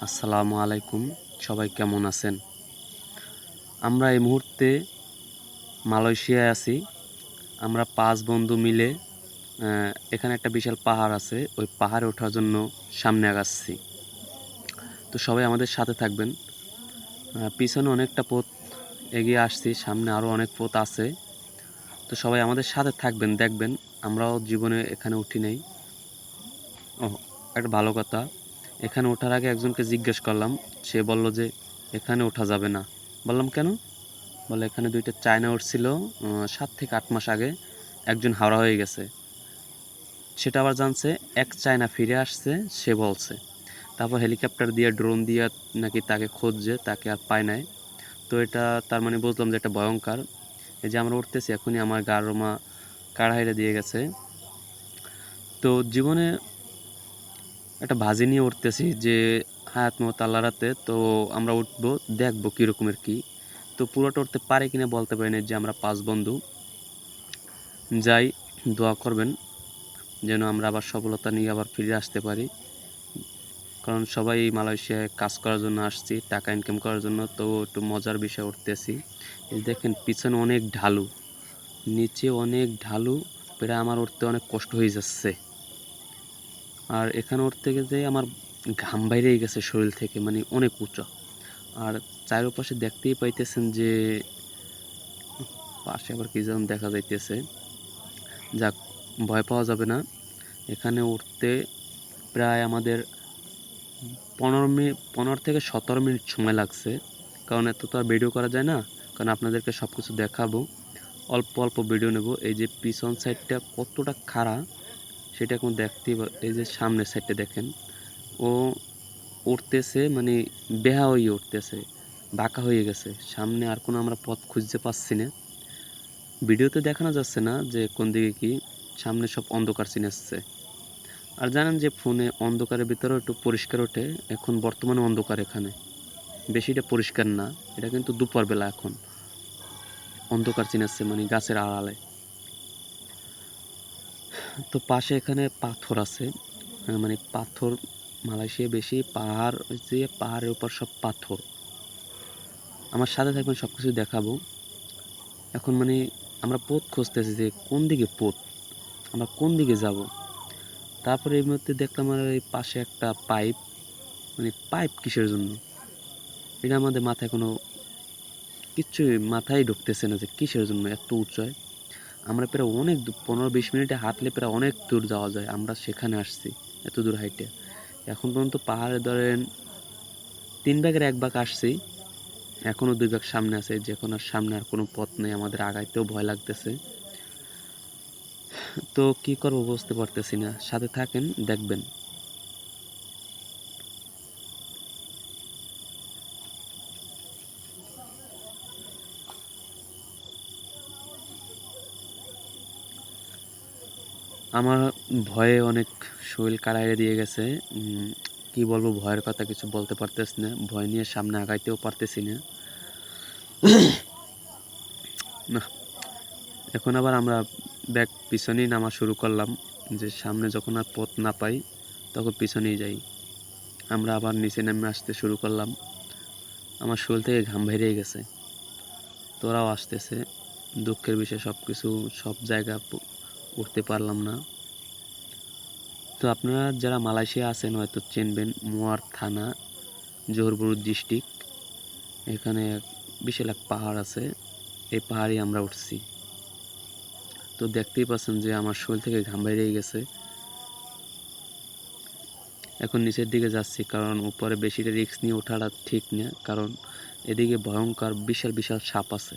আসসালামু আলাইকুম, সবাই কেমন আছেন? আমরা এই মুহূর্তে মালয়েশিয়ায় আছি। আমরা ৫ বন্ধু মিলে এখানে একটা বিশাল পাহাড় আছে, ওই পাহাড়ে ওঠার জন্য সামনে আগাচ্ছি। তো সবাই আমাদের সাথে থাকবেন। পিছনে অনেকটা পথ এগিয়ে আসছি, সামনে আরও অনেক পথ আছে। তো সবাই আমাদের সাথে থাকবেন, দেখবেন আমরাও জীবনে এখানে উঠি নাই। একটা ভালো কথা, এখানে ওঠার আগে একজনকে জিজ্ঞেস করলাম, সে বলল যে এখানে ওঠা যাবে না। বললাম কেন? বলে এখানে ২টা চায়না উঠছিল ৭ থেকে ৮ মাস আগে, একজন হাওড়া হয়ে গেছে। সেটা আবার জানছে, এক চায়না ফিরে আসছে, সে বলছে। তারপর হেলিকপ্টার দিয়ে, ড্রোন দিয়ে নাকি তাকে খুঁজছে, তাকে আর পায় নাই। তো এটা তার মানে বুঝলাম যে এটা ভয়ঙ্কর। এই যে আমরা উঠতেছি, এখনই আমার গা রোমা কাড়াইড়ে দিয়ে গেছে। তো জীবনে একটা ভাজি নিয়ে উঠতেছি যে হায়াত মত আল্লাহর হাতে। তো আমরা উঠবো, দেখবো কীরকমের কী। তো পুরোটা উঠতে পারে কিনা বলতে পারি না। যে আমরা ৫ বন্ধু যাই, দোয়া করবেন যেন আমরা আবার সফলতা নিয়ে আবার ফিরে আসতে পারি। কারণ সবাই মালয়েশিয়ায় কাজ করার জন্য আসছি, টাকা ইনকাম করার জন্য। তো একটু মজার বিষয় উঠতেছি। এই দেখেন পিছনে অনেক ঢালু, নিচে অনেক ঢালু, প্রায় আমার উঠতে অনেক কষ্ট হয়ে যাচ্ছে। আর এখানে উঠতে গেলে আমার ঘাম বাইরেই গেছে শরীর থেকে, মানে অনেক উঁচা। আর চারপাশে দেখতেই পাইতেছেন যে পাশে আবার কি যেন দেখা যাইতেছে। যাক, ভয় পাওয়া যাবে না। এখানে উঠতে প্রায় আমাদের ১৫ থেকে ১৭ মিনিট সময় লাগছে। কারণ এত তো আর ভিডিও করা যায় না, কারণ আপনাদেরকে সব কিছু দেখাবো, অল্প অল্প ভিডিও নেব। এই যে পিছন সাইডটা কতটা খাড়া সেটা এখন দেখতেই, এই যে সামনের সাইডটা দেখেন, ও উঠতেছে মানে বেহা হয়ে উঠতেছে, বাঁকা হয়ে গেছে। সামনে আর কোনো আমরা পথ খুঁজতে পাচ্ছি না। ভিডিওতে দেখানো যাচ্ছে না যে কোন দিকে কি, সামনে সব অন্ধকার চিনাচ্ছে। আর জানেন যে ফোনে অন্ধকারের ভিতরেও একটু পরিষ্কার ওঠে। এখন বর্তমানে অন্ধকার, এখানে বেশিটা পরিষ্কার না। এটা কিন্তু দুপুরবেলা, এখন অন্ধকার চিনাচ্ছে মানে গাছের আড়ালে। তো পাশে এখানে পাথর আছে, মানে পাথর, মালয়েশিয়া বেশি পাহাড়, যে পাহাড়ের উপর সব পাথর। আমার সাথে থাকবেন, সব কিছু দেখাবো। এখন মানে আমরা পথ খুঁজতেছি যে কোন দিকে পথ, আমরা কোন দিকে যাব। তারপরে এই মুহূর্তে দেখলাম আর এই পাশে একটা পাইপ, মানে পাইপ কিসের জন্য এটা আমাদের মাথায় কোনো কিচ্ছুই মাথায় ঢুকতেছে না যে কিসের জন্য এত উঁচায়। আমরা প্রায় অনেক ১৫-২০ মিনিটে হাঁটলে প্রায় অনেক দূর যাওয়া যায়। আমরা সেখানে আসছি এত দূর হাইটে। এখন পর্যন্ত পাহাড়ে ধরেন ৩ ভাগের ১ ভাগ আসছি, এখনও ২ ভাগ সামনে আছে। যে এখন আর সামনে আর কোনো পথ নেই, আমাদের আগাইতেও ভয় লাগতেছে। তো কি করবো বুঝতে পারতেছি না, সাথে থাকেন, দেখবেন। আমার ভয়ে অনেক শরীর কাড়াইড়ে দিয়ে গেছে। কি বলবো, ভয়ের কথা কিছু বলতে পারতেছি না। ভয় নিয়ে সামনে আগাইতেও পারতেছি না। না, এখন আবার আমরা ব্যাগ পিছনেই নামা শুরু করলাম, যে সামনে যখন আর পথ না পাই তখন পিছনেই যাই। আমরা আবার নিচে নেমে আসতে শুরু করলাম। আমার শরীর থেকে ঘাম বেরিয়ে গেছে। তোরাও আসতেছে, দুঃখের বিষয়। সব জায়গা উঠতে পারলাম না। তো আপনারা যারা মালয়েশিয়া আছেন হয়তো চিনবেন, মুয়ার থানা, জোহরবুরু ডিস্ট্রিক্ট। এখানে বিশাল এক পাহাড় আছে, এই পাহাড়ে আমরা উঠছি। তো দেখতেই পাচ্ছেন যে আমার শরীর থেকে ঘাম বেরিয়ে গেছে। এখন নিচের দিকে যাচ্ছি, কারণ উপরে বেশিটা রিস্ক নিয়ে ওঠাটা ঠিক না, কারণ এদিকে ভয়ঙ্কর বিশাল বিশাল সাপ আছে।